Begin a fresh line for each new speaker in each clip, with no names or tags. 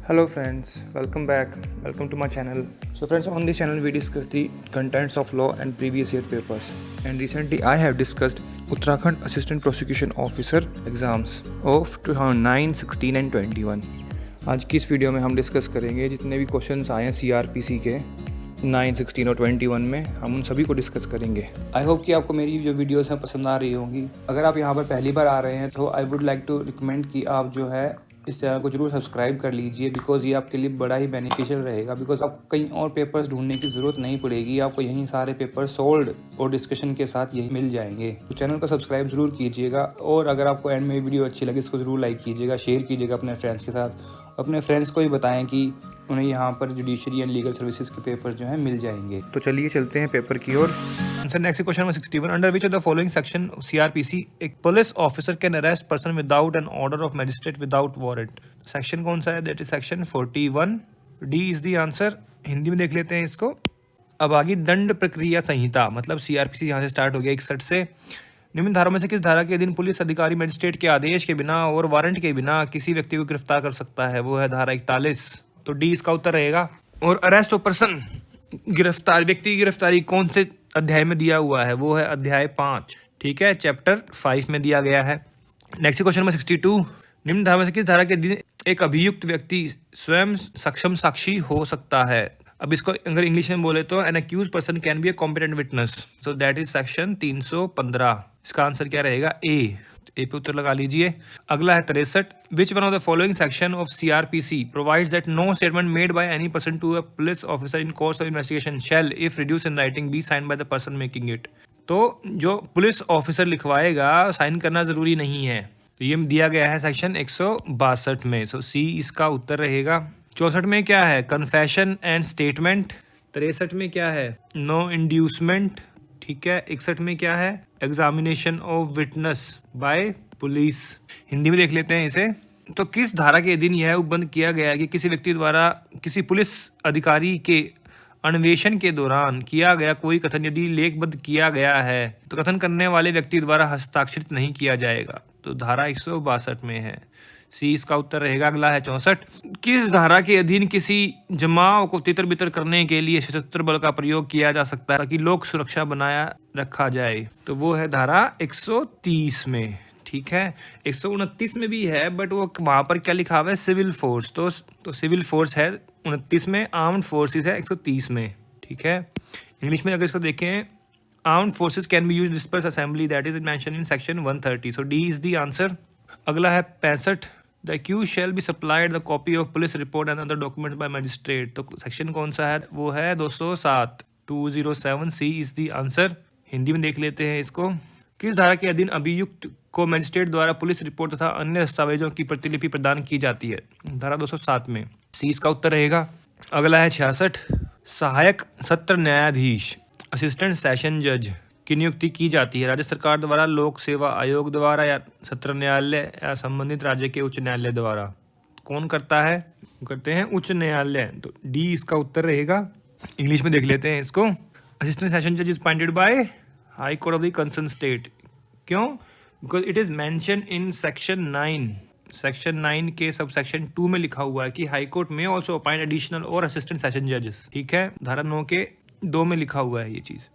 Hello friends, welcome back. Welcome to my channel. So friends, on this channel we discuss the contents of law and previous year papers. And recently I have discussed Uttarakhand Assistant Prosecution Officer exams of 2009, 16 and 21. आज की इस video में हम discuss करेंगे जितने भी questions आए हैं CRPC के 9, 16 और 21 में, हम उन सभी को डिस्कस करेंगे। आई होप कि आपको मेरी जो वीडियोस हैं पसंद आ रही होंगी। अगर आप यहाँ पर पहली बार आ रहे हैं तो I would like to recommend कि आप जो है इस चैनल को जरूर सब्सक्राइब कर लीजिए, बिकॉज ये आपके लिए बड़ा ही बेनिफिशियल रहेगा। बिकॉज आपको कहीं और पेपर्स ढूंढने की ज़रूरत नहीं पड़ेगी, आपको यहीं सारे पेपर सोल्ड और डिस्कशन के साथ यही मिल जाएंगे। तो चैनल को सब्सक्राइब ज़रूर कीजिएगा, और अगर आपको एंड में वीडियो अच्छी लगे इसको ज़रूर लाइक कीजिएगा, शेयर कीजिएगा अपने फ्रेंड्स के साथ। अपने फ्रेंड्स को भी बताएं कि उन्हें यहाँ पर जुडिशरी एंड लीगल सर्विसेज के पेपर जो हैं मिल जाएंगे। तो चलिए चलते हैं पेपर की ओर। Answer next question number 61, under which of the following section CRPC एक police officer can arrest person without an order of magistrate without warrant. Section कौन सा है? That is section 41। D is the answer. Hindi में देख लेते हैं इसको। अब आगे दंड प्रक्रिया संहिता, मतलब CRPC यहाँ से स्टार्ट हो गया 61 से। निम्न धारा में से किस धारा के अधीन पुलिस अधिकारी मजिस्ट्रेट के आदेश के बिना और वारंट के बिना किसी व्यक्ति को गिरफ्तार कर सकता है? वो है धारा 41। तो डी इसका उत्तर रहेगा। और अरेस्ट ऑफ पर्सन, गिरफ्तार व्यक्ति की गिरफ्तारी कौन से अध्याय में दिया हुआ है? वो है अध्याय 5, ठीक है, चैप्टर 5 में दिया गया है। नेक्स्ट क्वेश्चन नंबर 62, निम्न धारा में से किस धारा के अधीन एक अभियुक्त व्यक्ति स्वयं सक्षम साक्षी हो सकता है? अब इसको अगर इंग्लिश में बोले तो an accused person can be a competent witness, so that is section 315। इसका आंसर क्या रहेगा? ए पे उत्तर लगा लीजिए। अगला है 63, which one of the following section of CRPC provides that no statement made by any person to a police officer in course of investigation shall if reduce in writing be sign by the person making it. तो जो police officer लिखवाएगा sign करना जरूरी नहीं है। तो ये दिया गया है सेक्शन 162 में, सो सी इसका उत्तर रहेगा। 64 में क्या है? Confession and statement. 63 में क्या है? नो इंड्यूसमेंट, ठीक है। 61 में क्या है? Examination of witness bye police. Hindi में देख लेते हैं इसे। तो किस धारा के अधीन यह उपबंध किया गया है कि किसी व्यक्ति द्वारा किसी पुलिस अधिकारी के अन्वेषण के दौरान किया गया कोई कथन यदि लेखबद्ध किया गया है तो कथन करने वाले व्यक्ति द्वारा हस्ताक्षरित नहीं किया जाएगा? तो धारा 162 में है, सी इसका उत्तर रहेगा। अगला है 64, किस धारा के अधीन किसी जमाव को तितर बितर करने के लिए सशस्त्र बल का प्रयोग किया जा सकता है ताकि लोक सुरक्षा बनाया रखा जाए? तो वो है धारा 130 में, ठीक है। 129 में भी है, बट वो वहां पर क्या लिखा हुआ है? Civil force. तो सिविल फोर्स है 29 में, आर्म्ड फोर्सेस है 130 में, ठीक है। इंग्लिश में अगर इसको देखें, armed forces can be used disperse assembly, that is mention in section 130, so D is the answer. अगला है 65, the accused shall be supplied the copy of police report and other documents by magistrate। तो section कौन सा है? वो है 207, 207, सी is the answer. Hindi में देख लेते हैं इसको। किस धारा के अधीन अभियुक्त को मजिस्ट्रेट द्वारा पुलिस रिपोर्ट तथा अन्य दस्तावेजों की प्रतिलिपि प्रदान की जाती है? धारा 207 में, सी इसका उत्तर रहेगा। अगला है 66, सहायक सत्र न्यायाधीश असिस्टेंट सेशन जज की नियुक्ति की जाती है राज्य सरकार द्वारा, लोक सेवा आयोग द्वारा, या सत्र न्यायालय या संबंधित राज्य के उच्च न्यायालय द्वारा? कौन करता है? करते हैं उच्च न्यायालय। तो डी इसका उत्तर रहेगा। इंग्लिश में देख लेते हैं इसको। असिस्टेंट सेशन जज is appointed by high court of the concern state. क्यों? Because it is mention in section 9। Section 9 के सब सेक्शन 2 में लिखा हुआ है कि हाई कोर्ट में ऑल्सो अपॉइंट एडिशनल और असिस्टेंट सेशन जजेस, ठीक है। धारा 9 के 2 में लिखा हुआ है ये चीज़।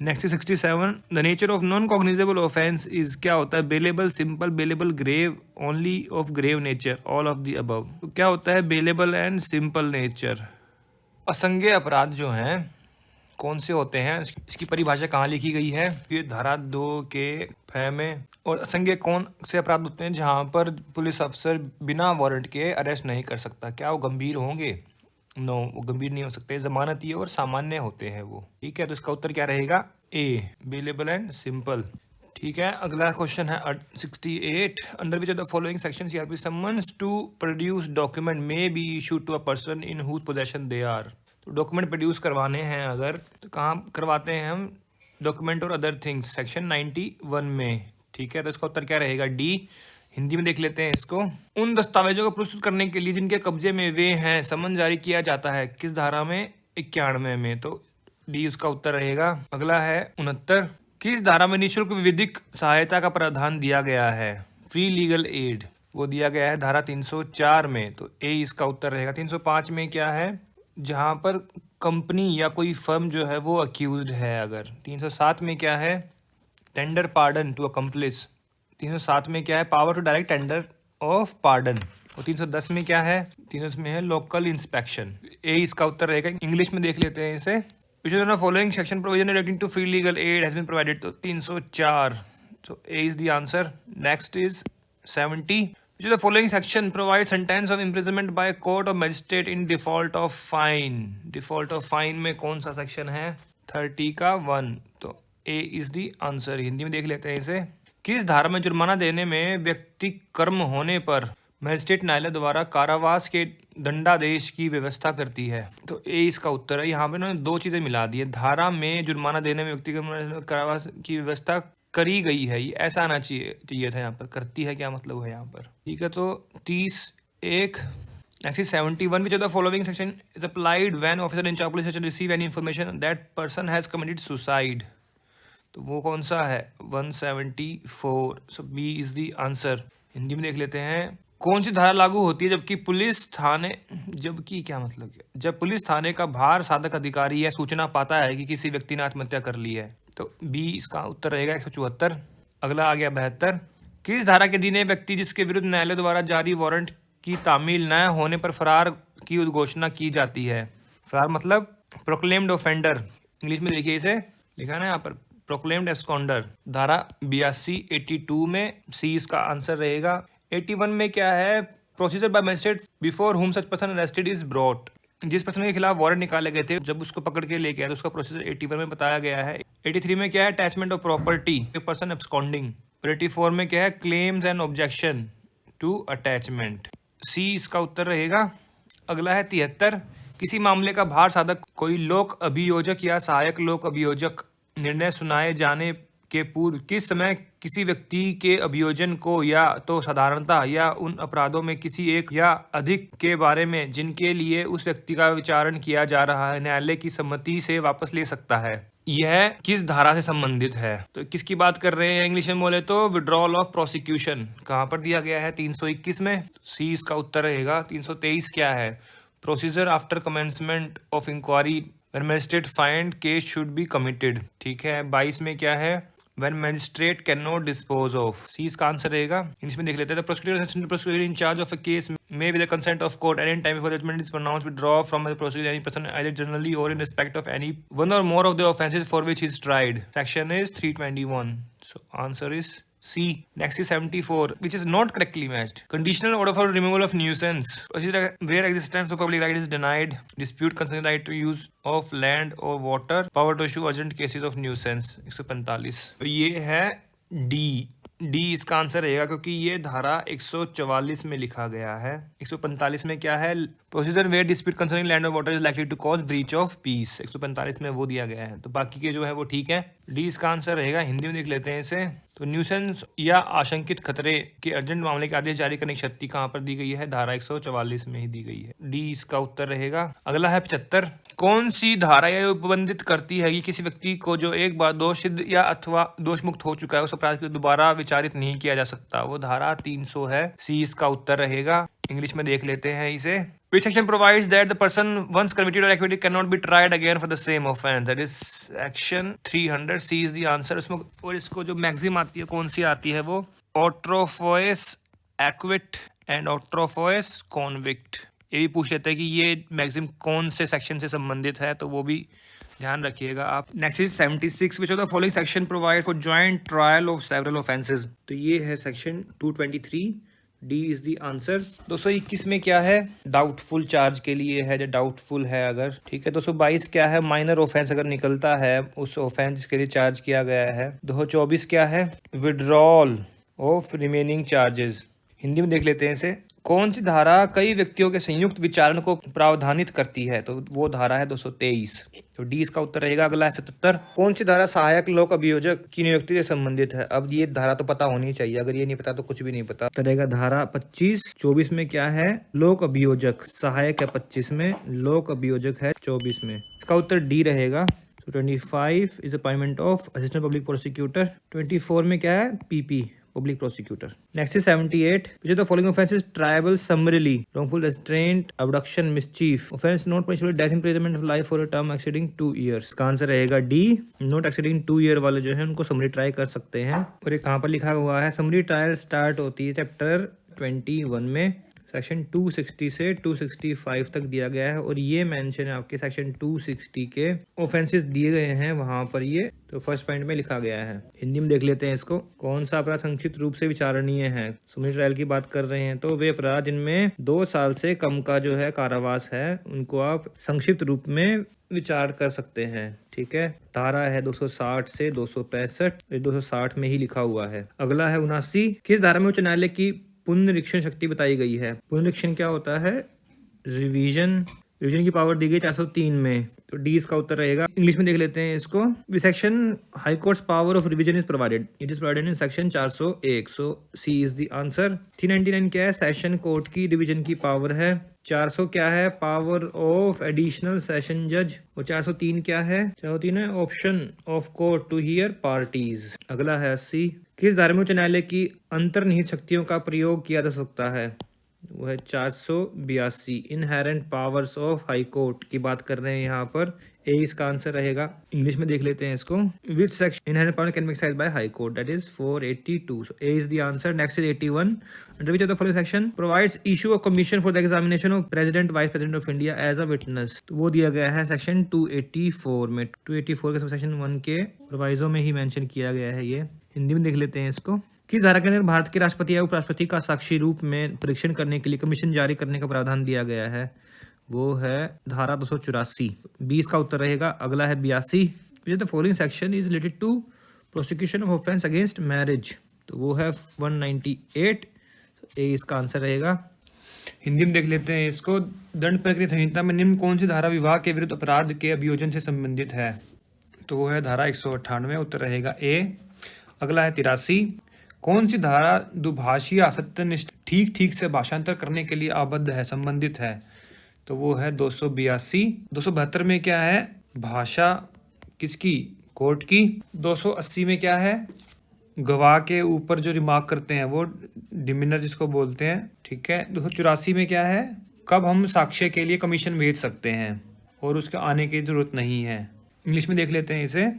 Next 67, the nature of non cognizable offence is, क्या होता है? Bailable, simple, bailable, grave, only of grave nature, all of the above. तो क्या होता है बेलेबल एंड सिंपल नेचर? असंज्ञेय अपराध जो हैं कौन से होते हैं, इसकी परिभाषा कहाँ लिखी गई है? ये धारा 2 के फ में। और असंज्ञेय कौन से अपराध होते हैं? जहाँ पर पुलिस अफसर बिना वारंट के अरेस्ट नहीं कर सकता। क्या वो गंभीर होंगे? नो, वो गंभीर नहीं हो सकते, जमानती और सामान्य होते हैं वो, ठीक है। तो इसका उत्तर क्या रहेगा? ए, बेलेबल एंड सिंपल, ठीक है। अगला क्वेश्चन है 68, under which of the following section CRPC summons to produce document may be issued to a person in whose possession they are. तो डॉक्यूमेंट प्रोड्यूस करवाने हैं अगर, तो कहाँ करवाते हैं हम? डॉक्यूमेंट और अदर थिंग्स, सेक्शन 91 में, ठीक है। तो इसका उत्तर क्या रहेगा? डी। हिंदी में देख लेते हैं इसको। उन दस्तावेजों को प्रस्तुत करने के लिए जिनके कब्जे में वे हैं समन जारी किया जाता है, किस धारा में? 91 में, तो डी उसका उत्तर रहेगा। अगला है 69, किस धारा में निःशुल्क विधिक सहायता का प्रावधान दिया गया है? Free legal add. वो दिया गया है धारा 304 में, तो ए इसका उत्तर रहेगा। 305 में क्या है, जहाँ पर कंपनी या कोई फर्म जो है वो अक्यूज्ड है अगर। 307 में क्या है, टेंडर पार्डन टू अकम्प्लिस। 307 में क्या है, power to direct tender of pardon. और 310 में क्या है, 310 में है लोकल इंस्पेक्शन। ए इसका उत्तर रहेगा। इंग्लिश में देख लेते हैं इसे। Following section provision relating to free legal aid has been provided, तो 304, so A is the answer. Next is 70. Which of the following section provides sentence of imprisonment by a court or magistrate in default of fine? Default of fine में कौन सा section है, 30 का 1, तो A is the answer। Hindi में देख लेते हैं इसे। किस धारा में जुर्माना देने में व्यक्ति कर्म होने पर मजिस्ट्रेट न्यायालय द्वारा कारावास के दंडादेश की व्यवस्था करती है, तो ए इसका उत्तर है। यहाँ पे उन्होंने दो चीजें मिला दी है, धारा में जुर्माना देने में व्यक्ति कारावास की व्यवस्था करी गई है, ये ऐसा आना चाहिए था यहाँ पर। करती है क्या मतलब है यहाँ पर, ठीक है। तो 31 ऐसी 71 which of the following section is applied when officer in charge police station receive any information that person has committed suicide, तो वो कौन सा है, 174, so B is the answer. Hindi में देख लेते हैं। कौन सी धारा लागू होती है जबकि पुलिस थाने, जबकि क्या मतलब है, जब पुलिस थाने का भार साधक अधिकारी यह सूचना पाता है कि किसी व्यक्ति ने आत्महत्या कर ली है, तो बी इसका उत्तर रहेगा 174। अगला आ गया 72। किस धारा के अधीन व्यक्ति जिसके विरुद्ध न्यायालय द्वारा जारी वारंट की तामील न होने पर फरार की उद्घोषणा की जाती है। फरार मतलब प्रोक्लेम्ड ऑफेंडर। इंग्लिश में देखिए इसे लिखा ना यहाँ पर, प्रोक्लेम्ड एब्सकॉन्डर। धारा 82 82 में सी इसका आंसर रहेगा। 81 में क्या है, प्रोसीजर बाय मजिस्ट्रेट बिफोर हुम such person arrested is brought. जिस पर्सन के खिलाफ वारंट निकाले गए थे, जब उसको पकड़ के लेके आए तो उसका प्रोसीजर 81 में बताया गया है। 83 में क्या है, attachment of property person absconding. 84 में क्या है, claims and objection to attachment. C इसका उत्तर रहेगा। अगला है 73। किसी मामले का भार साधक कोई लोक अभियोजक या सहायक लोक अभियोजक निर्णय सुनाए जाने के पूर्व किस समय किसी व्यक्ति के अभियोजन को या तो साधारणता या उन अपराधों में किसी एक या अधिक के बारे में जिनके लिए उस व्यक्ति का विचारण किया जा रहा है न्यायालय की सम्मति से वापस ले सकता है। यह किस धारा से संबंधित है, तो किसकी बात कर रहे हैं, इंग्लिश में बोले तो विड्रॉल ऑफ प्रोसिक्यूशन। कहाँ पर दिया गया है, 321 में। सी इसका उत्तर रहेगा। 323 क्या है, procedure after commencement of inquiry when magistrate find case should be committed, ठीक है। 22 में क्या है, when magistrate cannot dispose of, सी इसका आंसर रहेगा। इसमें देख लेते हैं, the prosecutor in charge of a case may with the consent of court at any time before judgment is pronounced withdraw from the prosecution any person either generally or in respect of any one or more of the offences for which he is tried. Section is 321, so answer is C. Next is 74, which is not correctly matched. Conditional order for removal of nuisance, where existence of public right is denied, dispute concerning right to use of land or water, power to issue urgent cases of nuisance, 145। तो ये है D इसका answer रहेगा, क्योंकि ये धारा 144 में लिखा गया है। 145 में क्या है, procedure where dispute concerning land और water is likely to cause breach of peace, 145 में वो दिया गया है। तो बाकी के जो है वो ठीक है, डी इसका आंसर रहेगा। हिंदी में देख लेते हैं इसे। तो न्यूसेंस या आशंकित खतरे के अर्जेंट मामले के आदेश जारी करने की शक्ति कहाँ पर दी गई है, धारा 144 में ही दी गई है। डी इसका उत्तर रहेगा। अगला है 75। कौन सी धारा यह उपबंधित करती है कि किसी व्यक्ति को जो एक बार दोष सिद्ध या अथवा दोष मुक्त हो चुका है उस अपराध पर दोबारा विचारित नहीं किया जा सकता, वो धारा 300 है। सी इसका उत्तर रहेगा। इंग्लिश में देख लेते हैं इसे। Which section provides that the person once convicted or acquitted cannot be tried again for the same offense? That is section 300. C is the answer. उसमें और इसको जो मैक्सिम आती है कौन सी आती है, वो ऑट्रोफोएस एक्विट एंड ऑट्रोफोएस कॉन्विक्ट। ये भी पूछ लेते हैं कि ये मैक्सिम कौन से सेक्शन से संबंधित है, तो वो भी ध्यान रखिएगा आप। Next is 76। Which of the following section provide for joint trial of several offences, तो ये है section 223। D is the answer. 221 में क्या है, डाउटफुल चार्ज के लिए है, जो डाउटफुल है अगर, ठीक है। 222 क्या है, माइनर ऑफेंस अगर निकलता है उस ऑफेंस के लिए चार्ज किया गया है। 224 क्या है, withdrawal of remaining charges. Hindi में देख लेते हैं इसे। कौन सी धारा कई व्यक्तियों के संयुक्त विचारण को प्रावधानित करती है, तो वो धारा है 223। तो डी इसका उत्तर रहेगा। अगला है 77। कौन सी धारा सहायक लोक अभियोजक की नियुक्ति से संबंधित है, अब ये धारा तो पता होनी चाहिए, अगर ये नहीं पता तो कुछ भी नहीं पता। तो रहेगा धारा 25। 24 में क्या है, लोक अभियोजक, सहायक है 25 में, लोक अभियोजक है 24 में। इसका उत्तर डी रहेगा। 25 is appointment of assistant public prosecutor. 24 में क्या है, PP, public prosecutor. Next is 78, which of the following offenses triable summarily, wrongful restraint, abduction, mischief, offense not punishable with death, imprisonment of life for a term exceeding 2 years। इसका answer रहेगा D, not exceeding 2 year वाले जो है उनको summary try कर सकते हैं। और ये कहाँ पर लिखा हुआ है, समरी ट्रायल स्टार्ट होती है चैप्टर 21 में, सेक्शन 260 से 265 तक दिया गया है, और ये मेंशन है आपके सेक्शन 260 के ऑफेंसेस दिए गए हैं वहां पर, ये तो फर्स्ट पॉइंट में लिखा गया है। हिंदी में देख लेते हैं इसको। कौन सा अपराध संक्षिप्त रूप से विचारणीय है, समरी ट्रायल की बात कर रहे हैं तो वे अपराध जिनमें 2 साल से कम का जो है कारावास है उनको आप संक्षिप्त रूप में विचार कर सकते हैं। ठीक है, धारा है 260 से 265, 260 में ही लिखा हुआ है। अगला है 79, किस धारा में उच्च न्यायालय की पुनरीक्षण शक्ति बताई गई है। पुनरीक्षण क्या होता है, रिवीजन की पावर दी गई 403 में, तो डी इसका उत्तर रहेगा। इंग्लिश में देख लेते हैं इसको। Which section high courts power of revision is provided, it is provided in section 401, so C is the answer. 399 क्या है, सेशन कोर्ट की रिवीजन की पावर है। 400 क्या है, पावर ऑफ एडिशनल सेशन जज। और 403 क्या है, 403 है option of court to hear parties. अगला है 80, किस धारा में उच्च न्यायालय की अंतर्निहित शक्तियों का प्रयोग किया जा सकता है, वो है 482, inherent powers of high court की बात कर रहे हैं यहाँ पर। ए इसका आंसर रहेगा। इंग्लिश में देख लेते हैं इसको। Which section inherent power can be exercised by high court, that is 482, so A is the answer. Next is 81, under which of the following section provides issue a commission for the examination of president vice president of India as a witness, तो वो दिया गया है section 284 में। 284 के sub section 1 के proviso में ही mention किया गया है ये। हिंदी में देख लेते हैं इसको। किस धारा के अंदर भारत के राष्ट्रपति या उपराष्ट्रपति का साक्षी रूप में परीक्षण करने के लिए कमीशन जारी करने का प्रावधान दिया गया है, वो है धारा 284, 20 का उत्तर रहेगा। अगला है 82, the following section is related to prosecution of offence against marriage, तो वो है 198, ए इसका आंसर रहेगा। हिंदी में देख लेते हैं इसको। दंड प्रक्रिया संहिता में निम्न कौन सी धारा विवाह के विरुद्ध अपराध के अभियोजन से संबंधित है, तो वो है धारा 198, उत्तर रहेगा ए। अगला है 83, कौन सी धारा दुभाषीय सत्यनिष्ठ ठीक से भाषांतर करने के लिए आबद्ध है, संबंधित है, तो वो है 282। 272 में क्या है, भाषा किसकी, कोर्ट की। 280 में क्या है, गवाह के ऊपर जो रिमार्क करते हैं वो डिमिनर जिसको बोलते हैं। ठीक है, 284 में क्या है, कब हम साक्ष्य के लिए कमीशन भेज सकते हैं और उसके आने की जरूरत नहीं है। इंग्लिश में देख लेते हैं इसे।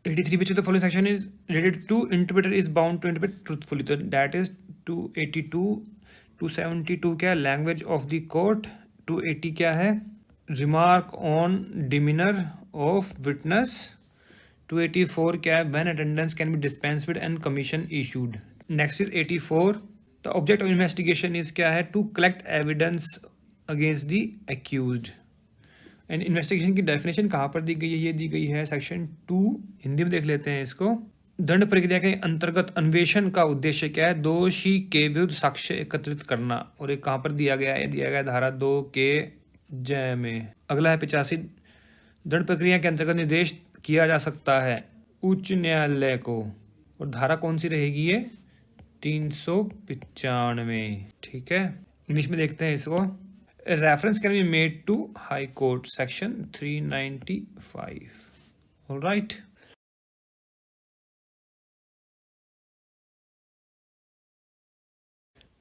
83, which of the following section is related to interpreter is bound to interpret truthfully, तो that is 282। 272 क्या है, लैंग्वेज ऑफ द कोर्ट। 280 क्या है, remark on demeanour of witness. 284 क्या है, when attendance can be dispense with and commission issued. Next is 84, the object of investigation is क्या है, to collect evidence against the accused. And investigation की definition कहाँ पर दी गई है, ये दी गई है सेक्शन 2। हिंदी में देख लेते हैं इसको। दंड प्रक्रिया के अंतर्गत अन्वेषण का उद्देश्य क्या है, दोषी के विरुद्ध साक्ष्य एकत्रित करना, और ये कहाँ पर दिया गया है, दिया गया धारा 2 के जय में। अगला है 85, दंड प्रक्रिया के अंतर्गत निर्देश किया जा सकता है उच्च न्यायालय को, और धारा कौन सी रहेगी ये, 395। ठीक है, इंग्लिश में देखते हैं इसको। A reference can be made to High Court, section 395. All right.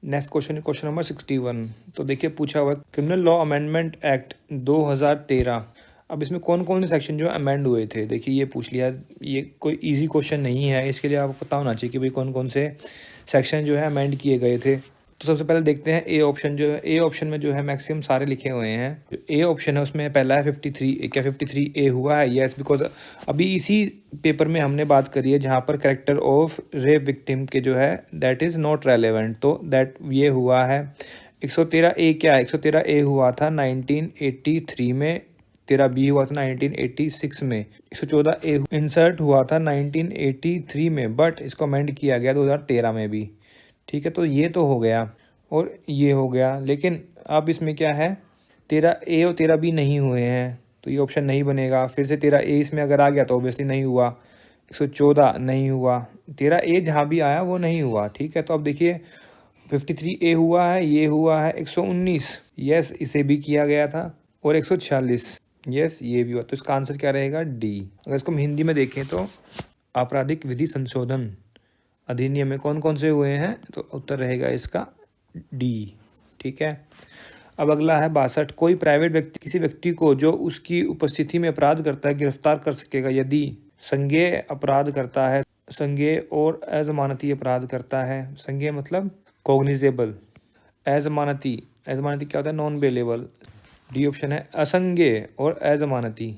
Next question है क्वेश्चन नंबर 61। तो देखिए पूछा हुआ है क्रिमिनल लॉ अमेंडमेंट एक्ट 2013। अब इसमें कौन कौन से सेक्शन जो अमेंड हुए थे, देखिए ये पूछ लिया। ये कोई इजी क्वेश्चन नहीं है, इसके लिए आपको पता होना चाहिए कि भाई कौन कौन से सेक्शन जो है अमेंड किए गए थे। तो सबसे पहले देखते हैं ए ऑप्शन जो है। ए ऑप्शन में जो है मैक्सिमम सारे लिखे हुए हैं। जो ए ऑप्शन है उसमें पहला है 53। क्या 53 ए हुआ है, यस, बिकॉज अभी इसी पेपर में हमने बात करी है जहाँ पर कैरेक्टर ऑफ रेप विक्टिम के जो है दैट इज़ नॉट रेलेवेंट, तो दैट ये हुआ है। 113 ए क्या है, 113 ए हुआ था 1983 में, 13 बी हुआ था 1986 में, 114 ए इंसर्ट हुआ था 1983 में, बट इसको अमेंड किया गया 2013 में भी। ठीक है, तो ये तो हो गया और ये हो गया, लेकिन अब इसमें क्या है, 13 ए और 13 बी नहीं हुए हैं, तो ये ऑप्शन नहीं बनेगा। फिर से 13 ए इसमें अगर आ गया तो ऑब्वियसली नहीं हुआ। 114 नहीं हुआ, 13 ए जहाँ भी आया वो नहीं हुआ। ठीक है, तो अब देखिए 53 ए हुआ है, ये हुआ है 119, यस, इसे भी किया गया था, और 146, यस, ये भी हुआ। तो इसका आंसर क्या रहेगा, डी। अगर इसको हम हिंदी में देखें तो आपराधिक विधि संशोधन अधिनियम में कौन कौन से हुए हैं, तो उत्तर रहेगा इसका डी। ठीक है, अब अगला है 62। कोई प्राइवेट व्यक्ति किसी व्यक्ति को जो उसकी उपस्थिति में अपराध करता है गिरफ्तार कर सकेगा यदि संज्ञेय अपराध करता है, संज्ञेय और अजमानती अपराध करता है। संज्ञेय मतलब कॉग्निजेबल, अजमानती, अजमानती क्या होता है, नॉन बेलेबल। डी ऑप्शन है असंज्ञेय और अजमानती।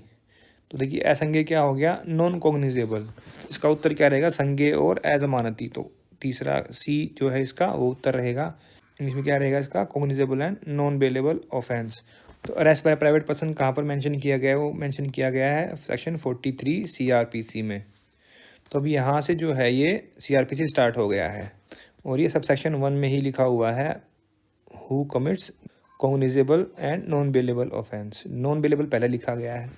तो देखिए असंज्ञेय क्या हो गया, नॉन कॉग्निजेबल। इसका उत्तर क्या रहेगा, संज्ञेय और अजमानती। तो तीसरा सी जो है इसका वो उत्तर रहेगा। इंग्लिश में क्या रहेगा इसका, cognizable and non bailable offence. तो अरेस्ट बाय प्राइवेट पर्सन कहाँ पर मेंशन किया गया है, वो मेंशन किया गया है सेक्शन 43 सीआरपीसी में। तो अब यहाँ से जो है ये सीआरपीसी स्टार्ट हो गया है और ये सब सेक्शन 1 में ही लिखा हुआ है, who commits cognizable and non bailable offence. Non bailable पहले लिखा गया है।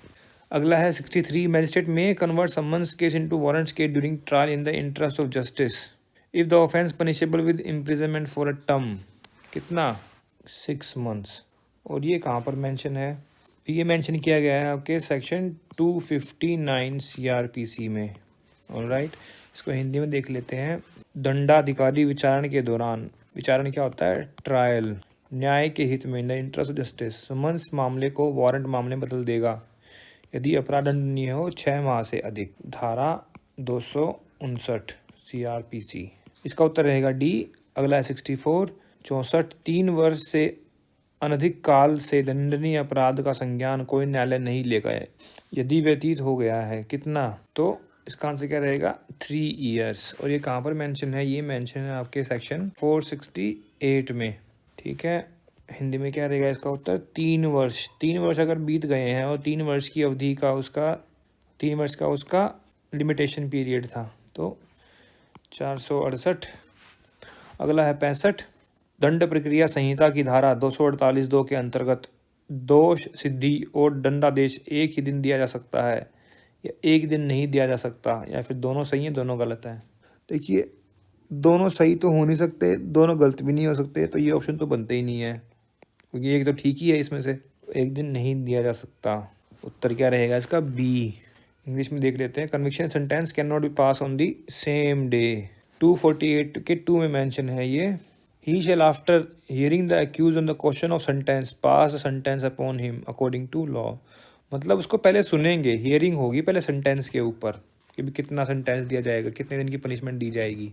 अगला है 63। मैजिस्ट्रेट में convert summons case into warrants case during trial in the interest of justice if the offence punishable with imprisonment for a term. कितना, 6 months. और ये कहाँ पर मेंशन है, ये मेंशन किया गया है आपके सेक्शन 259 सीआरपीसी में। ऑलराइट, इसको हिंदी में देख लेते हैं। दंडाधिकारी विचारण के दौरान, विचारण क्या होता है, ट्रायल, न्याय के हित में, in the interest of justice, summons मामले को वारंट मामले में बदल देगा यदि अपराध दंडनीय हो 6 माह से अधिक। धारा 259 सीआरपीसी। इसका उत्तर रहेगा डी। अगला है 64। 64। 3 वर्ष से अनधिक काल से दंडनीय अपराध का संज्ञान कोई न्यायालय नहीं लेगा यदि व्यतीत हो गया है। कितना, तो इसका आंसर क्या रहेगा, 3 ईयर्स। और ये कहाँ पर मेंशन है, ये मेंशन है आपके सेक्शन 468 में। ठीक है, हिंदी में क्या रहेगा इसका उत्तर, 3 वर्ष। 3 वर्ष अगर बीत गए हैं और 3 वर्ष की अवधि का उसका 3 वर्ष का उसका लिमिटेशन पीरियड था, तो 468। अगला है 65। दंड प्रक्रिया संहिता की धारा 248(2) के अंतर्गत दोष सिद्धि और दंडादेश एक ही दिन दिया जा सकता है या एक दिन नहीं दिया जा सकता, या फिर दोनों सही है दोनों गलत है। देखिए दोनों सही तो हो नहीं सकते, दोनों गलत भी नहीं हो सकते, तो ये ऑप्शन तो बनते ही नहीं है क्योंकि एक तो ठीक ही है इसमें से। एक दिन नहीं दिया जा सकता, उत्तर क्या रहेगा इसका, बी। इंग्लिश में देख लेते हैं। Conviction sentence can not be pass on the same day. 248 के 2 में मेंशन है ये। He shall after hearing the accuse on the question of sentence pass sentence upon him according to law. मतलब उसको पहले सुनेंगे, हियरिंग होगी पहले सेंटेंस के ऊपर कि भी कितना सेंटेंस दिया जाएगा, कितने दिन की पनिशमेंट दी जाएगी।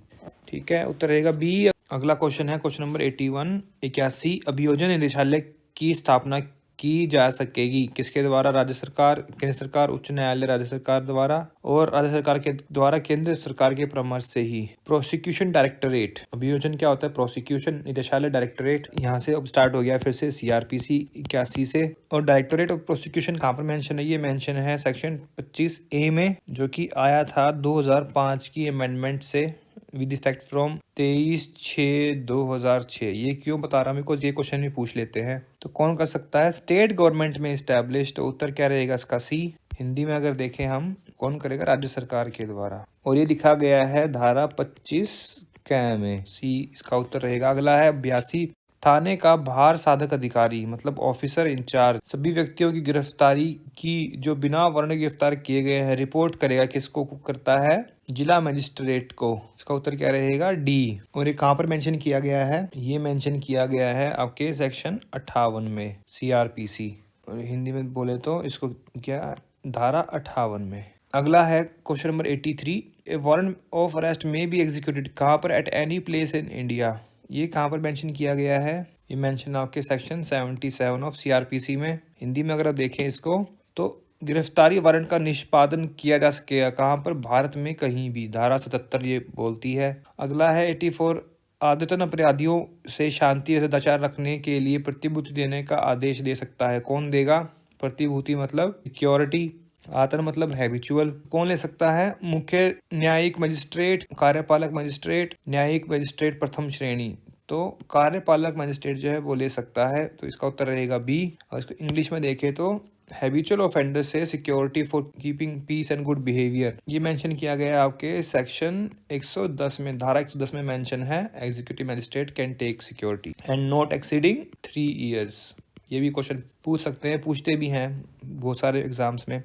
ठीक है, उत्तर रहेगा बी। अगला क्वेश्चन है क्वेश्चन नंबर 81। अभियोजन निदेशालय की स्थापना की जा सकेगी किसके द्वारा, राज्य सरकार, केंद्र सरकार, उच्च न्यायालय राज्य सरकार द्वारा, और राज्य सरकार के द्वारा केंद्र सरकार के परामर्श से ही। प्रोसिक्यूशन डायरेक्टरेट, अभियोजन क्या होता है, प्रोसिक्यूशन, निदेशालय डायरेक्टरेट, यहाँ से अब स्टार्ट हो गया फिर से सीआरपीसी 81 से। और डायरेक्टरेट ऑफ प्रोसिक्यूशन कहाँ पर मेंशन है, ये मेंशन है सेक्शन 25A में, जो कि आया था 2005 की अमेंडमेंट से विद इफेक्ट फ्रॉम 23/6/2006। ये क्यों बता रहा हूँ, बिकॉज ये क्वेश्चन भी पूछ लेते हैं। तो कौन कर सकता है, स्टेट गवर्नमेंट में इस्टेब्लिश। तो उत्तर क्या रहेगा इसका, सी। हिंदी में अगर देखें हम, कौन करेगा, राज्य सरकार के द्वारा। और ये लिखा गया है धारा 25 क में, सी इसका उत्तर रहेगा। अगला है 82। थाने का भार साधक अधिकारी मतलब ऑफिसर इंचार्ज सभी व्यक्तियों की गिरफ्तारी की जो बिना वारंट गिरफ्तार किए गए हैं रिपोर्ट करेगा, किसको करता है, जिला मजिस्ट्रेट को। इसका उत्तर क्या रहेगा, डी। और ये कहाँ पर मेंशन किया गया है, ये मेंशन किया गया है आपके सेक्शन 58 में सीआरपीसी, और हिंदी में बोले तो इसको क्या, धारा 58 में। अगला है question number 83। A warrant of arrest में बी एग्जीक्यूटेड कहाँ पर, at any place in India. ये कहाँ पर मेंशन किया गया है, ये मेंशन आपके सेक्शन 77 ऑफ सीआरपीसी में। हिंदी में अगर आप देखें इसको, तो गिरफ्तारी वारंट का निष्पादन किया जा सकेगा कहाँ पर, भारत में कहीं भी, धारा 77 ये बोलती है। अगला है 84। आदतन अपराधियों से शांति सदाचार रखने के लिए प्रतिभूति देने का आदेश दे सकता है, कौन देगा, प्रतिभूति मतलब सिक्योरिटी, आतन मतलब हैबिचुअल, कौन ले सकता है, मुख्य न्यायिक मजिस्ट्रेट, कार्यपालक मजिस्ट्रेट, न्यायिक मजिस्ट्रेट प्रथम श्रेणी। तो कार्यपालक मजिस्ट्रेट जो है वो ले सकता है, तो इसका उत्तर रहेगा बी। और इसको इंग्लिश में देखें तो हैबिचुअल ऑफेंडर से security for keeping peace and good behaviour, ये मेंशन किया गया है आपके सेक्शन 110 में, धारा 110 में मेंशन है, executive magistrate can take security and not exceeding 3 years. ये भी क्वेश्चन पूछ सकते हैं, पूछते भी हैं बहुत सारे एग्जाम्स में।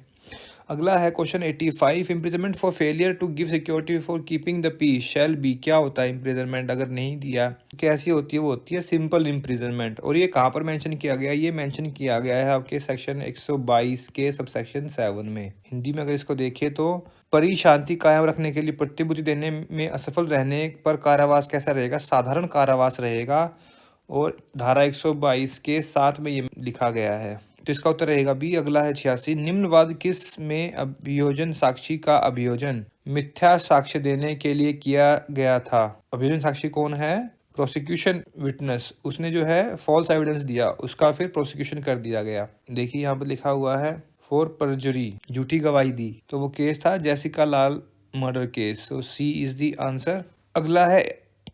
अगला है question 85, imprisonment for failure to give security for keeping the peace shall be. क्या होता है इम्प्रिजनमेंट अगर नहीं दिया कैसी होती है? वो होती है सिंपल इम्प्रिजनमेंट। और ये कहाँ पर मेंशन किया गया है? ये मेंशन किया गया है आपके सेक्शन 122 के सबसेक्शन 7 में। हिंदी में अगर इसको देखें तो परी शांति कायम रखने के लिए प्रतिभूति देने में असफल रहने पर कारावास कैसा रहेगा? साधारण कारावास रहेगा। और धारा 122 के 7 में ये लिखा गया है, तो इसका उत्तर रहेगा बी। अगला है 86, निम्नवाद किस में अभियोजन साक्षी का अभियोजन मिथ्या साक्ष्य देने के लिए किया गया था? अभियोजन साक्षी कौन है? Prosecution witness. उसने जो है फॉल्स एविडेंस दिया, उसका फिर प्रोसिक्यूशन कर दिया गया। देखिए यहाँ पर लिखा हुआ है फॉर परजुरी, झूठी गवाही दी। तो वो केस था जेसिका लाल मर्डर केस। तो सी इज द आंसर। अगला है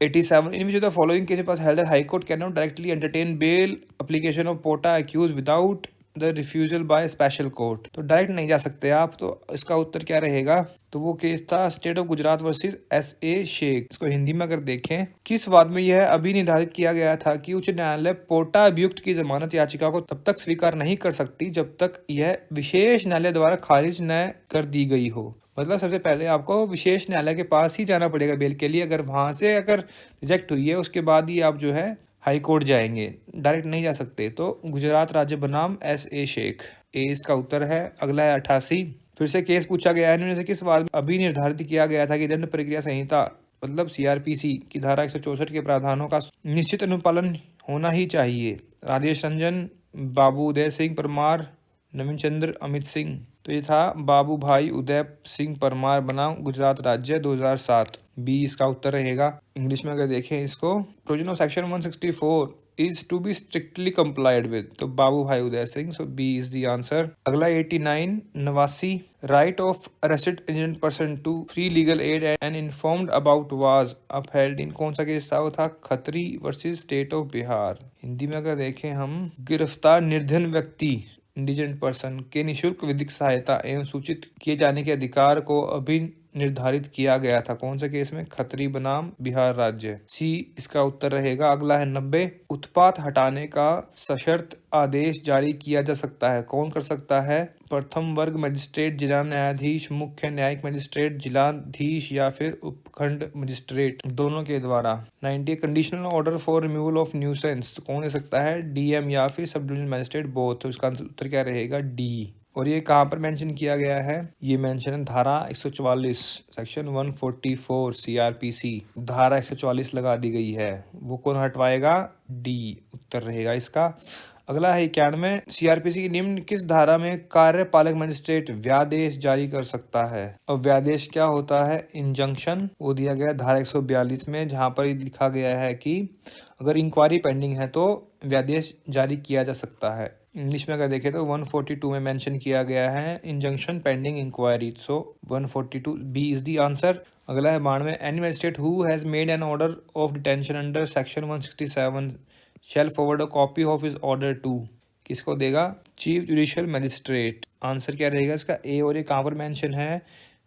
87, in which of the following cases was held that High Court cannot directly entertain bail application of POTA accused without the refusal by special court। तो direct नहीं जा सकते आप, तो इसका उत्तर क्या रहेगा? तो वो केस था state of Gujarat versus SA Sheikh. इसको हिंदी में अगर देखें, किस वाद में यह अभी निर्धारित किया गया था कि उच्च न्यायालय पोटा अभियुक्त की जमानत याचिका को तब तक स्वीकार नहीं कर सकती जब तक यह विशेष न्यायालय द्वारा खारिज न कर दी गई हो। मतलब सबसे पहले आपको विशेष न्यायालय के पास ही जाना पड़ेगा बेल के लिए। अगर वहां से अगर रिजेक्ट हुई है उसके बाद ही आप जो है हाई कोर्ट जाएंगे, डायरेक्ट नहीं जा सकते। तो गुजरात राज्य बनाम SA शेख, ए इसका उत्तर है। अगला है 88, फिर से केस पूछा गया है इनमें से किस वाद में अभी निर्धारित किया गया था कि दंड प्रक्रिया संहिता मतलब CRPC की धारा 164 के प्रावधानों का निश्चित अनुपालन होना ही चाहिए? राजेश रंजन, बाबू उदय सिंह परमार, नवीन चंद्र अमित सिंह। तो ये था बाबू भाई उदय सिंह परमार बनाम गुजरात राज्य 2007। बी इसका उत्तर रहेगा। इंग्लिश में अगर देखें इसको, provision of section 164 is to be strictly complied with. तो Babu Bhai Uday Singh, so B is the answer. अगला 89, नवासी, right of arrested Indian person to free legal aid and informed about was upheld in. कौन सा केस था? वो था Khatri versus state of Bihar. Hindi में अगर देखें हम, गिरफ्तार निर्धन व्यक्ति इंडिजेंट पर्सन के निःशुल्क विधिक सहायता एवं सूचित किए जाने के अधिकार को अभी निर्धारित किया गया था। कौन सा केस में? खत्री बनाम बिहार राज्य। सी इसका उत्तर रहेगा। अगला है 90, उत्पात हटाने का सशर्त आदेश जारी किया जा सकता है। कौन कर सकता है? प्रथम वर्ग मजिस्ट्रेट, जिला न्यायाधीश, मुख्य न्यायिक मजिस्ट्रेट, जिलाधीश या फिर उपखंड मजिस्ट्रेट, दोनों के द्वारा। 90, conditional order for removal of nuisance, तो कौन दे सकता है? DM या फिर सब डिविजनल मजिस्ट्रेट, बोथ। तो इसका उत्तर क्या रहेगा? डी। और ये कहाँ पर मेंशन किया गया है? ये मेंशन है धारा 144 सेक्शन 144 CRPC, धारा 144 लगा दी गई है। वो कौन हटवाएगा? डी उत्तर रहेगा इसका। अगला है 91, CRPC की निम्न किस धारा में कार्यपालक मजिस्ट्रेट व्यादेश जारी कर सकता है? और व्यादेश क्या होता है? इंजंक्शन। वो दिया गया धारा 142 में, जहाँ पर लिखा गया है कि अगर इंक्वायरी पेंडिंग है तो व्यादेश जारी किया जा सकता है। इंग्लिश में अगर देखें तो 142 में मेंशन किया गया है injunction pending inquiry. So 142 B is the answer. अगला है 92, any magistrate who has made an order of detention under section 167 shall forward a copy of his order to. किसको देगा? Chief judicial magistrate. आंसर क्या रहेगा इसका? ए। और ये कहाँ पर मेंशन है?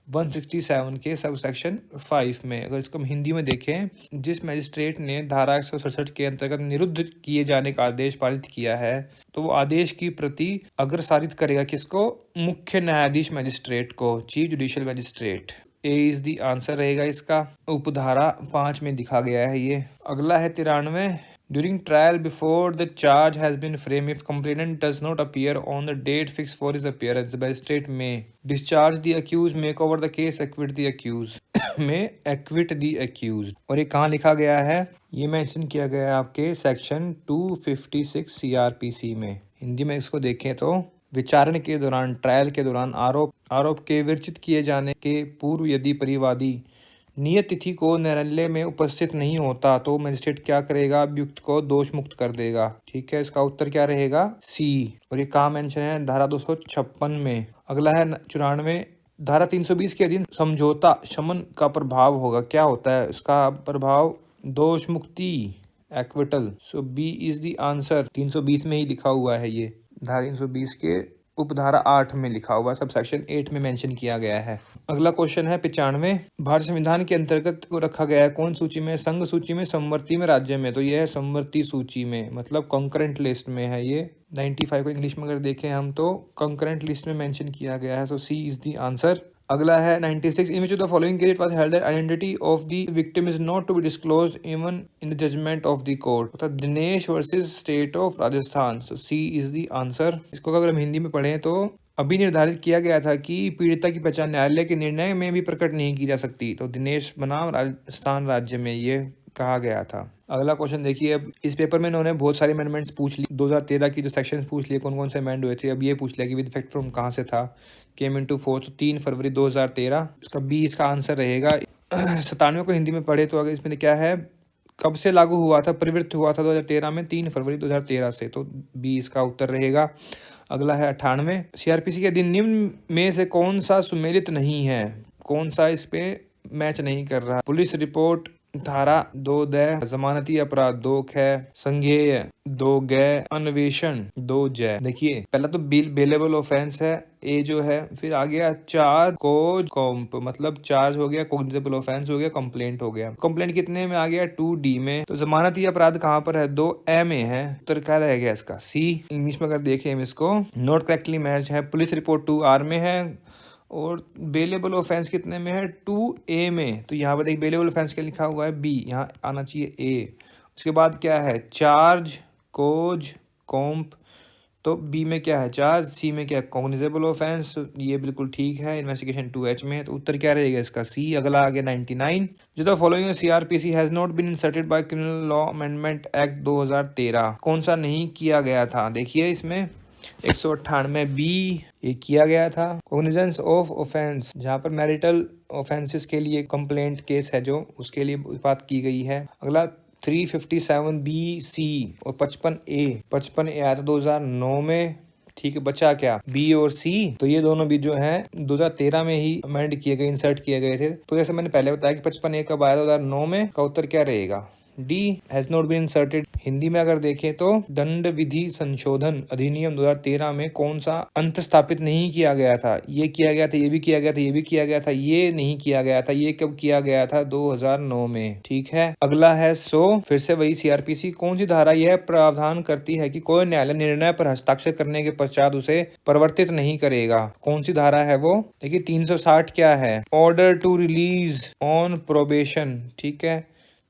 167 के सब सेक्शन 5 में। अगर इसको हम हिंदी में देखें, जिस मजिस्ट्रेट ने धारा 167 के अंतर्गत निरुद्ध किए जाने का आदेश पारित किया है, तो वो आदेश की प्रति अग्रसारित करेगा किसको? मुख्य न्यायाधीश मजिस्ट्रेट को, chief judicial magistrate. A is the answer रहेगा इसका। उपधारा 5 में दिखा गया है ये। अगला है 93, during trial before the charge has been framed, if complainant does not appear on the date fixed for his appearance, the magistrate may discharge the accused, make over the case, acquit the accused may acquit the accused। और ये कहाँ लिखा गया है? ये mention किया गया है आपके सेक्शन 256 CRPC में। हिंदी में इसको देखें तो, विचारण के दौरान, ट्रायल के दौरान आरोप के विरचित किए जाने के पूर्व यदि परिवादी नियत तिथि को न्यायालय में उपस्थित नहीं होता तो मजिस्ट्रेट क्या करेगा? अभियुक्त को दोष मुक्त कर देगा। ठीक है, इसका उत्तर क्या रहेगा? सी। और ये कहाँ मेंशन है? धारा 256 में। अगला है 94, धारा 320 के अधीन समझौता शमन का प्रभाव होगा। क्या होता है इसका प्रभाव? दोष मुक्ति, acquittal. So B is the answer. 320 में ही लिखा हुआ है ये। धारा 320 के उपधारा 8 में लिखा हुआ, सब सेक्शन 8 में मेंशन किया गया है। अगला क्वेश्चन है 95, भारत संविधान के अंतर्गत को रखा गया है कौन सूची में? संघ सूची में, संवर्ती में, राज्य में। तो ये है संवर्ती सूची में, मतलब कंकरेंट लिस्ट में है ये। 95 को इंग्लिश में अगर देखें हम तो कंकरेंट लिस्ट में मेंशन किया गया है, so C is the answer. अगला है 96, in which of the following case it was held that identity of the victim is not to be disclosed even in the judgment of the court. मतलब Dinesh versus state of Rajasthan, so C is the answer. इसको अगर हम हिंदी में पढ़ें तो अभी निर्धारित किया गया था कि पीड़िता की पहचान न्यायालय के निर्णय में भी प्रकट नहीं की जा सकती, तो दिनेश बनाम राजस्थान राज्य में ये कहा गया था। अगला क्वेश्चन देखिए, अब इस पेपर में इन्होंने बहुत सारे अमेंडमेंट्स पूछ ली, 2013 की जो सेक्शंस पूछ लिए कौन कौन से अमेंड हुए थे। अब ये पूछ लिया कि विद इफेक्ट फ्रॉम कहाँ से था, केम इनटू फोर्स, 3 फरवरी 2013। इसका बी इसका आंसर रहेगा। 97 को हिंदी में पढ़े तो अगर इसमें क्या है, कब से लागू हुआ था, प्रवृत्त हुआ था 2013 में, 3 फरवरी 2013 से, तो बी इसका उत्तर रहेगा। अगला है 98, सीआरपीसी के अधीन निम्न में से कौन सा सुमेलित नहीं है? कौन सा इस पे मैच नहीं कर रहा? पुलिस रिपोर्ट धारा 2 दय, जमानती अपराध 2 ख, संज्ञेय 2 ग, अन्वेषण 2 ज। देखिए पहला तो बेलेबल ऑफेंस है ए जो है, फिर आ गया चार्ज कोज कॉम्प, मतलब चार्ज हो गया, कोग्निजेबल ऑफेंस हो गया, कंप्लेंट हो गया। कंप्लेंट कितने में आ गया? 2D में। तो जमानती अपराध कहाँ पर है? 2A में है। उत्तर क्या रहेगा इसका? सी। इंग्लिश में अगर देखें हम इसको, नॉट करेक्टली मैच है। पुलिस रिपोर्ट 2R में है और बेलेबल ऑफेंस कितने में है? 2A में। तो यहाँ पर एक बेलेबल ऑफेंस क्या लिखा हुआ है? B, यहाँ आना चाहिए A। उसके बाद क्या है? चार्ज कोज कॉम्प, तो B में क्या है? चार्ज। C में क्या है? कॉग्निजेबल ऑफेंस, ये बिल्कुल ठीक है। इन्वेस्टिगेशन 2H में है, तो उत्तर क्या रहेगा इसका? C। अगला आ गया 99, जो the following CRPC has not been inserted by criminal law amendment act 2013, कौन सा नहीं किया गया था? देखिए इसमें 198 B ये किया गया था। कॉग्निजेंस ऑफ ऑफेंस, जहाँ पर मैरिटल ऑफेंसेस के लिए कंप्लेंट केस है जो, उसके लिए बात की गई है। अगला 357 BC और 55A आया था 2009 में। ठीक है, बचा क्या? B और C, तो ये दोनों भी जो है 2013 में ही अमेंड किए गए, इंसर्ट किए गए थे। तो जैसे मैंने पहले बताया कि 55A कब आया था? 2009 में। का उत्तर क्या रहेगा? D has not been inserted. Hindi में अगर देखें तो दंड विधि संशोधन अधिनियम 2013 में कौन सा अंत स्थापित नहीं किया गया था? ये किया गया था, ये भी किया गया था, ये भी किया गया था, ये नहीं किया गया था। ये कब किया गया था? 2009 में। ठीक है, अगला है 100, फिर से वही CRPC। कौन सी धारा यह प्रावधान करती है कि कोई न्यायालय निर्णय पर हस्ताक्षर करने के पश्चात उसे परिवर्तित नहीं करेगा? कौन सी धारा है वो? देखिए 360 क्या है? Order to release on probation. ठीक है,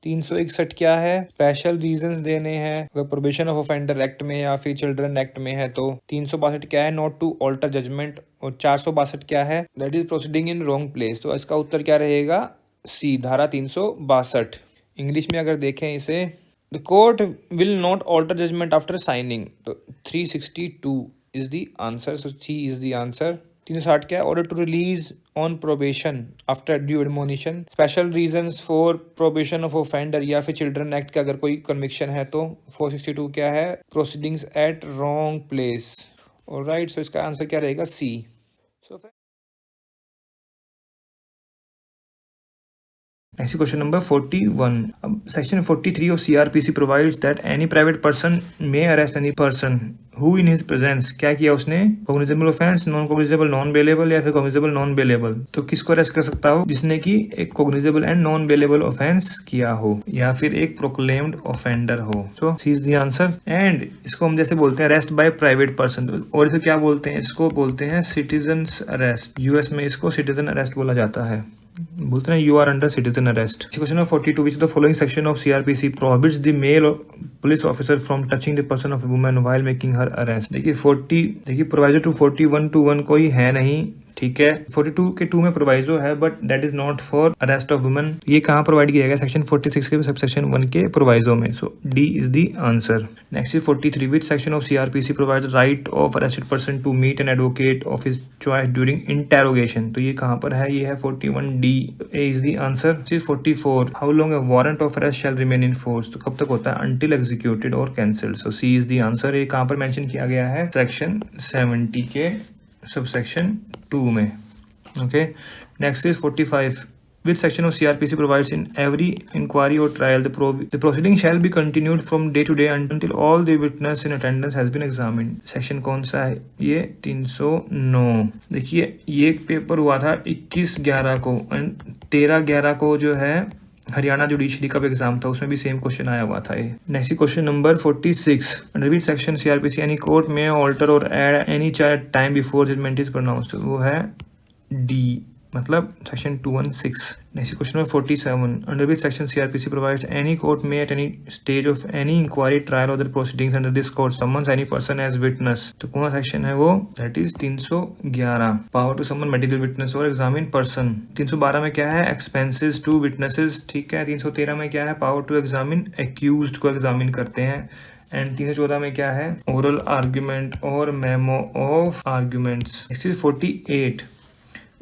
361 क्या है? स्पेशल रीजंस देने हैं अगर प्रोबेशन ऑफ ऑफेंडर एक्ट में या फिर चिल्ड्रन एक्ट में है तो। 362 क्या है? Not to alter judgment. और 462 क्या है? That is proceeding in wrong place. तो इसका उत्तर क्या रहेगा? सी, धारा 362। इंग्लिश में अगर देखें इसे, the court will not alter judgment after signing, तो 362 is the answer, so C is the answer. 360 क्या है? Order to release on probation after due admonition, special reasons for probation of offender या फिर children act का अगर कोई conviction है तो। 462 क्या है? Proceedings at wrong place. Alright, so इसका आंसर क्या रहेगा? सी। Next question number 41. Section 43 of CRPC provides that any private person may arrest any person who in his presence, क्या किया उसने? cognizable offense, non cognizable, non bailable या फिर cognizable non bailable। तो किसको अरेस्ट कर सकता हो? जिसने कि एक cognizable and non bailable offense किया हो या फिर एक proclaimed offender हो। So C is the answer। and इसको हम जैसे बोलते हैं arrest by private person, और इसे क्या बोलते हैं? इसको बोलते हैं citizens arrest। US में इसको citizen arrest बोला जाता है, बोलते हैं you are under citizen arrest. Question number 42, which the following section of CRPC prohibits the male police officer from touching the person of woman while making her arrest. देखिए 40, देखिए proviso to 41(2)(1) कोई है नहीं, ठीक है। 42 के 2 में प्रोवाइजो है but that is not for arrest of women. ये कहाँ प्रोवाइड किया गया? सेक्शन 46 के सबसेक्शन 1 के प्रोवाइजो में। So D is the answer. Next is 43, which section of CRPC provide right of arrested person to meet an advocate of his choice during interrogation. तो ये कहाँ पर है? ये है 41D, A is the answer. 44, how long a warrant of arrest shall remain in force. तो कब तक होता है? अंटिल एग्जीक्यूटेड और cancelled. So C is the answer. ये कहाँ पर मेंशन किया गया है? सेक्शन 70 के सबसेक्शन 2 में। Okay, next is 45, which section of CRPC provides in every inquiry or trial the proceeding shall be continued from day to day until all the witness in attendance has been examined. Section कौन सा है ये? 309। देखिए ये paper हुआ था 21/11 को and 13/11 को जो है हरियाणा जुडिशरी का एग्जाम था, उसमें भी सेम क्वेश्चन आया हुआ था ये। Next question number 46, under which section CRPC any court may alter or add any charge time before judgment is pronounced, वो है डी, मतलब section 216। Next question number 47, under which section CRPC provides any court may at any stage of any inquiry trial or proceedings under this court summons any person as witness, तो कौन सा section है वो? That is 311, power to someone medical witness और examine person. 312 में क्या है? Expenses to witnesses, ठीक है। 313 में क्या है? पावर टू एग्जामिन एक्यूज्ड को एग्जामिन करते हैं। एंड 314 में क्या है? ओरल आर्ग्यूमेंट और memo of arguments. Next is 48,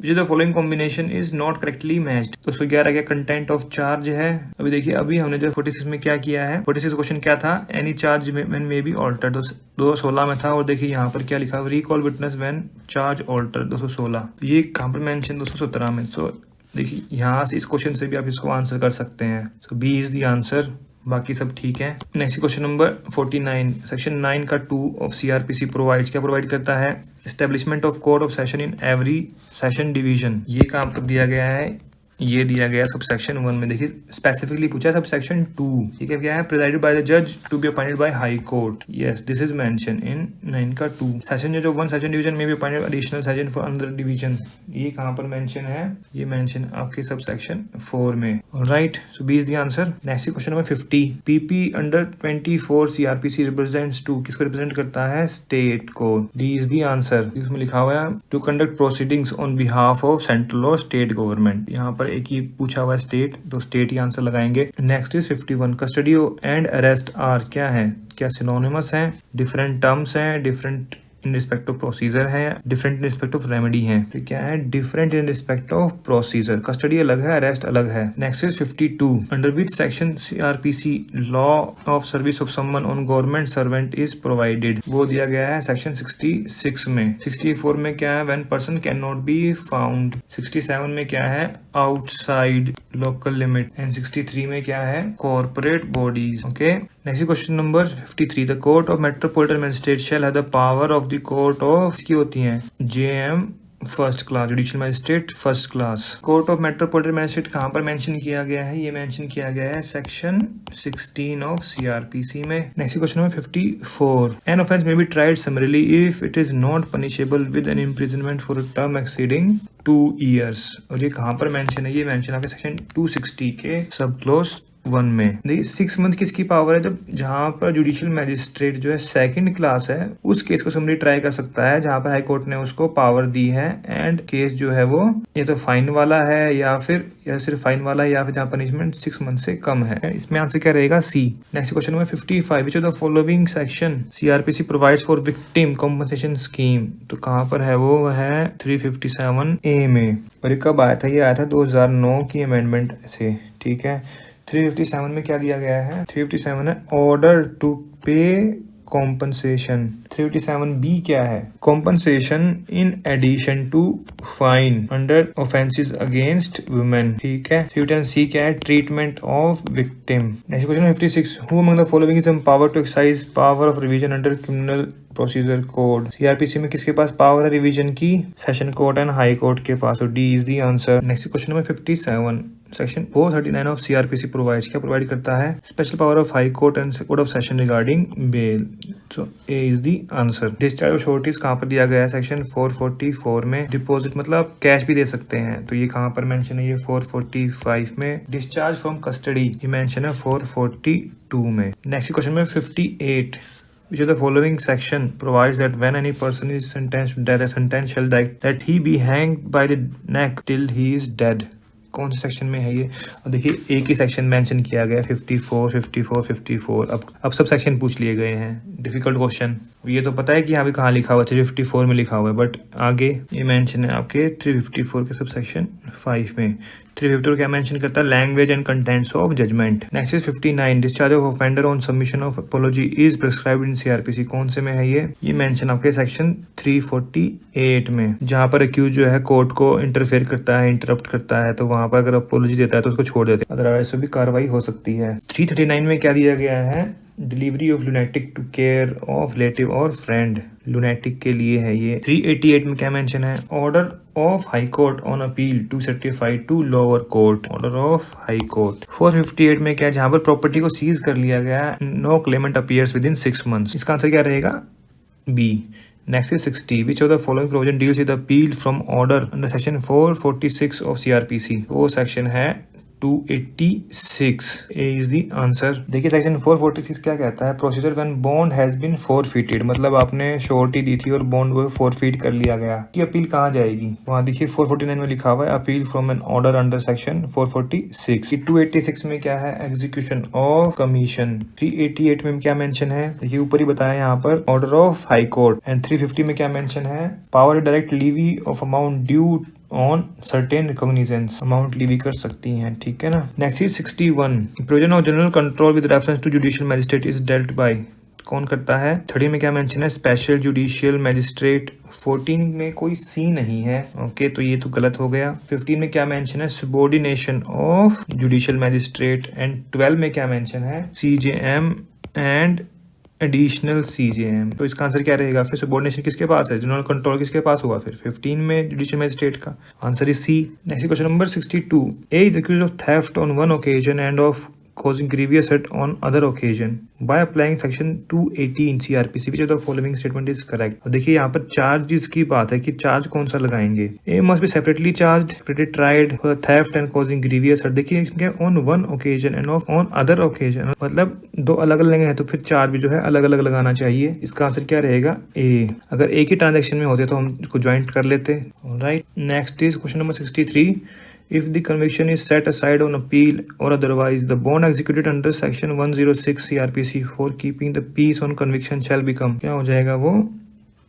which of the following combination is not correctly matched, तो 111 क्या कंटेंट ऑफ चार्ज है। अभी देखिए अभी हमने जो 46 में क्या किया है, 46 क्वेश्चन क्या था? Any charge when may be altered, 216 में था। और देखिए यहाँ पर क्या लिखा? Recall witness when charge altered, 216। ये कहाँ पर मेंशन? 217 में। सो देखिए यहाँ से इस क्वेश्चन से भी आप इसको आंसर कर सकते हैं। सो बी इज द आंसर, बाकी सब ठीक है। नेक्स्ट क्वेश्चन नंबर 49, सेक्शन 9 का 2 ऑफ CRPC प्रोवाइड्स, क्या प्रोवाइड करता है? Establishment of court of session in every session division. ये काम पर दिया गया है, ये दिया गया सब सेक्शन 1 में। देखिए स्पेसिफिकली पूछा है सब सेक्शन 2, ठीक है। क्या है? प्रिजाइडेड बाय द जज to be appointed by high court, yes this is mention in 9 का 2। सेशन जो 1 सेशन डिवीजन में भी appointed additional session for another division, ये कहाँ पर मेंशन है? ये मेंशन आपके सब सेक्शन 4 में, right. So B is the answer. Next question number 50, PP under 24 CRPC represents to, किसको रिप्रेजेंट करता है? स्टेट को। D is the answer. इसमें लिखा हुआ है to conduct proceedings on behalf of central और स्टेट गवर्नमेंट। यहाँ पर एक ही पूछा हुआ है स्टेट, तो स्टेट ही आंसर लगाएंगे। Next is 51, custody and arrest are क्या है? क्या सिनोनिमस है? डिफरेंट टर्म्स हैं, different in respect of procedure है, different in respect of remedy है। तो क्या है? Different in respect of procedure. Custody अलग है, अरेस्ट अलग है। Next is 52, under which section CRPC law of service of someone on government servant is provided, वो दिया गया है सेक्शन 66 में। 64 में क्या है? When person can not be found. 67 में क्या है? Outside local limit. एंड 63 में क्या है? Corporate bodies. Okay. Next question number 53, the court of metropolitan magistrate shall have the power of the court of, की होती है JM first class, judicial magistrate first class. Court of metropolitan magistrate कहाँ पर mention किया गया है? ये mention किया गया है सेक्शन 16 ऑफ CRPC में। Next question number 54, an offence may be tried summarily if it is not punishable with an imprisonment for a term exceeding 2 years, और ये कहाँ पर मेंशन है? ये मेंशन आपके सेक्शन 260 के सब क्लोज 1 में। देखिए 6 मंथ किसकी पावर है? जब जहां पर जुडिशियल मैजिस्ट्रेट जो है सेकंड क्लास है, उस केस को समरी ट्राई कर सकता है जहां पर हाई कोर्ट ने उसको पावर दी है। एंड केस जो है वो ये तो फाइन वाला है या सिर्फ फाइन वाला है, या फिर जहां पनिशमेंट 6 मंथ से कम है। इसमें आंसर क्या रहेगा? C. Next question number 55, which of the following section CRPC provides for victim compensation scheme, तो कहाँ पर है वो? है 357A में। और ये कब आया था? ये आया था 2009 की अमेंडमेंट से, ठीक है। 357 में क्या दिया गया है? 357 है ऑर्डर टू पे कॉम्पनसेशन। 357B क्या है? Compensation in addition to fine under offences against women, ठीक है। 310C क्या है? Treatment of victim. Next question 56, who among the following is empowered to exercise power of revision under criminal procedure code. CRPC में किसके पास power है revision की? Session court and high court के पास, और D is the answer. Next question number 57, section 439 of CRPC provides, क्या provide करता है? Special power of high court and court of session regarding bail, so A is the answer. Discharge of sureties कहाँ पर दिया गया है? Section 444 में। Deposit मतलब कैश भी दे सकते हैं, तो ये कहाँ पर मेंशन है? ये 445 में। डिस्चार्ज फ्रॉम कस्टडी ये मेंशन है 442 में। नेक्स्ट क्वेश्चन में 58, which of the following section provides that when any person is sentenced to death, a sentence shall that he be hanged by the neck till he is dead, कौन से section में है ये? और देखिए एक ही section mention किया गया 54, 54, 54। अब सब सेक्शन पूछ लिए गए हैं। Difficult question. ये तो पता है कि यहाँ पे कहाँ लिखा हुआ है? 354 में लिखा हुआ है, बट आगे ये मेंशन है आपके 354 के सब सेक्शन 5 में। 354 क्या मेंशन करता है, language and contents of judgment. Next is 59, discharge of offender on submission of apology is prescribed in CRPC. कौन से में है ये मेंशन आपके सेक्शन 348 में, जहां पर अक्यूज जो है कोर्ट को इंटरफेयर करता है, इंटरप्ट करता है, तो वहां पर अगर अपोलॉजी देता है तो उसको छोड़ देते हैं, अदरवाइज भी कार्रवाई हो सकती है। 339 में क्या दिया गया है, delivery of lunatic to care of relative और फ्रेंड, लुनेटिक के लिए है ये। 388 में क्या मेंशन है, order of high court on appeal to certify to lower court, order of high court. 458 में क्या है, जहां पर प्रॉपर्टी को सीज कर लिया गया, नो क्लेमेंट अपीयर्स विद इन 6 months। इसका आंसर क्या रहेगा, B. Next is 60. Which of the following provision deals with appeal from order under section 446 of CRPC? वो सेक्शन है 286। A is the answer। देखिए सेक्शन 446 क्या कहता है, procedure when bond has been forfeited, मतलब आपने श्योरिटी दी थी और बॉन्ड वो फोरफिट कर लिया गया, कि अपील कहाँ जाएगी। वहाँ देखिए 449 में लिखा हुआ है appeal from an order under section 446। 286 में क्या है, एग्जीक्यूशन ऑफ कमीशन। 388 में क्या मेंशन है, देखिए ऊपर ही बताया यहाँ पर, order of high court. And 350 में क्या मेंशन है, power direct levy of amount due on certain recognizance, amount levy कर सकती हैं, ठीक है ना। Next is 61, provision of general control with reference to judicial magistrate is dealt by, कौन करता है। 30 में क्या मेंशन है, स्पेशल जुडिशियल मैजिस्ट्रेट। 14 में कोई सी नहीं है, ओके, तो ये तो गलत हो गया। 15 में क्या मेंशन है, subordination of judicial magistrate. And 12 में क्या मेंशन है, सीजेएम एंड एडिशनल सीजेएम। तो इसका आंसर क्या रहेगा, फिर सबॉर्डिनेशन किसके पास है, जनरल कंट्रोल किसके पास हुआ फिर 15 में, जुडिशियल मैजिस्ट्रेट का answer is C. Next question number 62, A is accused of theft on one occasion and of causing grievous hurt on other occasion by applying section 280 in CRPC, which of the following statement is correct। और देखिए यहाँ पर charges की बात है कि charge कौन सा लगाएंगे, A must be separately charged, separately tried for theft and causing grievous hurt। देखिए on one occasion and on other occasion, मतलब दो अलग अलग हैं तो फिर चार्ज भी जो है अलग अलग लगाना चाहिए। इसका आंसर क्या रहेगा, A। अगर एक ही ट्रांजेक्शन में होते तो हम इसको ज्वाइंट कर लेते, right. Next is question number 63, if the conviction is set aside on appeal or otherwise, the bond executed under section 106 CRPC for keeping the peace on conviction shall become, क्या हो जाएगा वो,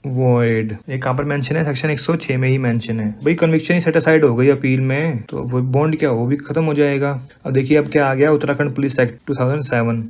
void। ये कहाँ पर mention है, section 106 में ही mention है। भाई कन्विक्शन ही सेट असाइड हो गई अपील में, तो वो बॉन्ड क्या वो भी खत्म हो जाएगा। अब देखिए अब क्या आ गया, उत्तराखंड पुलिस एक्ट 2007।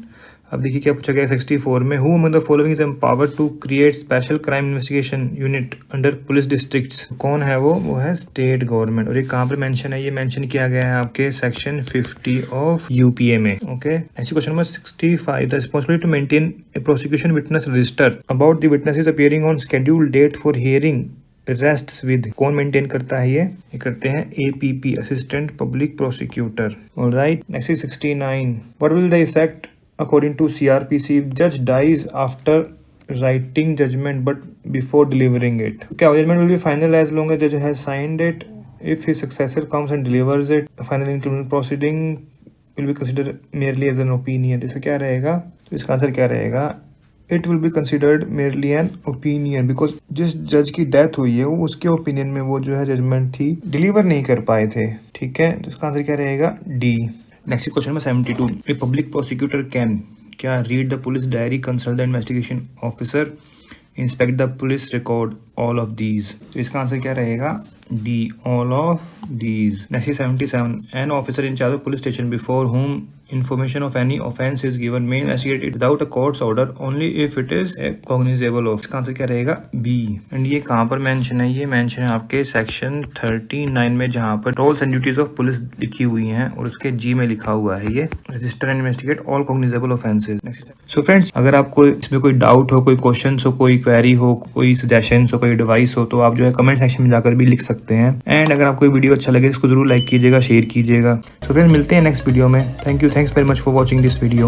अब देखिए क्या पूछा गया 64 में, who among the following is empowered to create special crime investigation unit under police districts, कौन है वो है स्टेट गवर्नमेंट। और ये कहाँ पर मेंशन है, ये मेंशन किया गया है आपके सेक्शन 50 ऑफ यूपीए में, okay. Next question number 65, the responsibility to maintain a prosecution witness register about the witnesses appearing on scheduled date for hearing rests with, कौन मेंटेन करता है ये करते हैं APP, assistant public prosecutor, alright. Next is 69, what will the effect according to CRPC if judge dies after writing judgment but before delivering it। क्या judgment will be final as long as judge has signed it, if his successor comes and delivers it, final in criminal proceeding will be considered merely as an opinion। इसका क्या रहेगा, तो इसका answer क्या रहेगा, it will be considered merely an opinion because जिस जज की डेथ हुई है वो उसके ओपिनियन में वो जो है जजमेंट थी डिलीवर नहीं कर पाए थे, ठीक है। तो इसका आंसर क्या रहेगा, D. Next question number 72, a public prosecutor can क्या read the police diary, consult the investigation officer, inspect the police record, all of these. तो इसका आंसर क्या रहेगा, D, all of these. Next 77, an officer in charge of police station before whom information of any offense is given may investigate it without a court's order only if it is cognizable of। इसका answer क्या रहेगा, B. And ये कहाँ पर mention है, ये mention है आपके सेक्शन 39 में, जहाँ पर rules and duties of police लिखी हुई हैं और उसके जी में लिखा हुआ है ये register and investigate all cognizable offences. So friends, अगर आपको इसमें कोई डाउट हो, कोई क्वेश्चन हो, कोई क्वेरी हो, कोई सजेशन हो, कोई एडवाइस हो, तो आप जो है कमेंट सेक्शन में जाकर भी लिख सकते हैं। एंड अगर आपको वीडियो अच्छा लगे इसको जरूर लाइक कीजिएगा, शेयर कीजिएगा। सो फ्रेंड्स, मिलते हैं नेक्स्ट वीडियो में। Thank you, thanks very much for watching this video।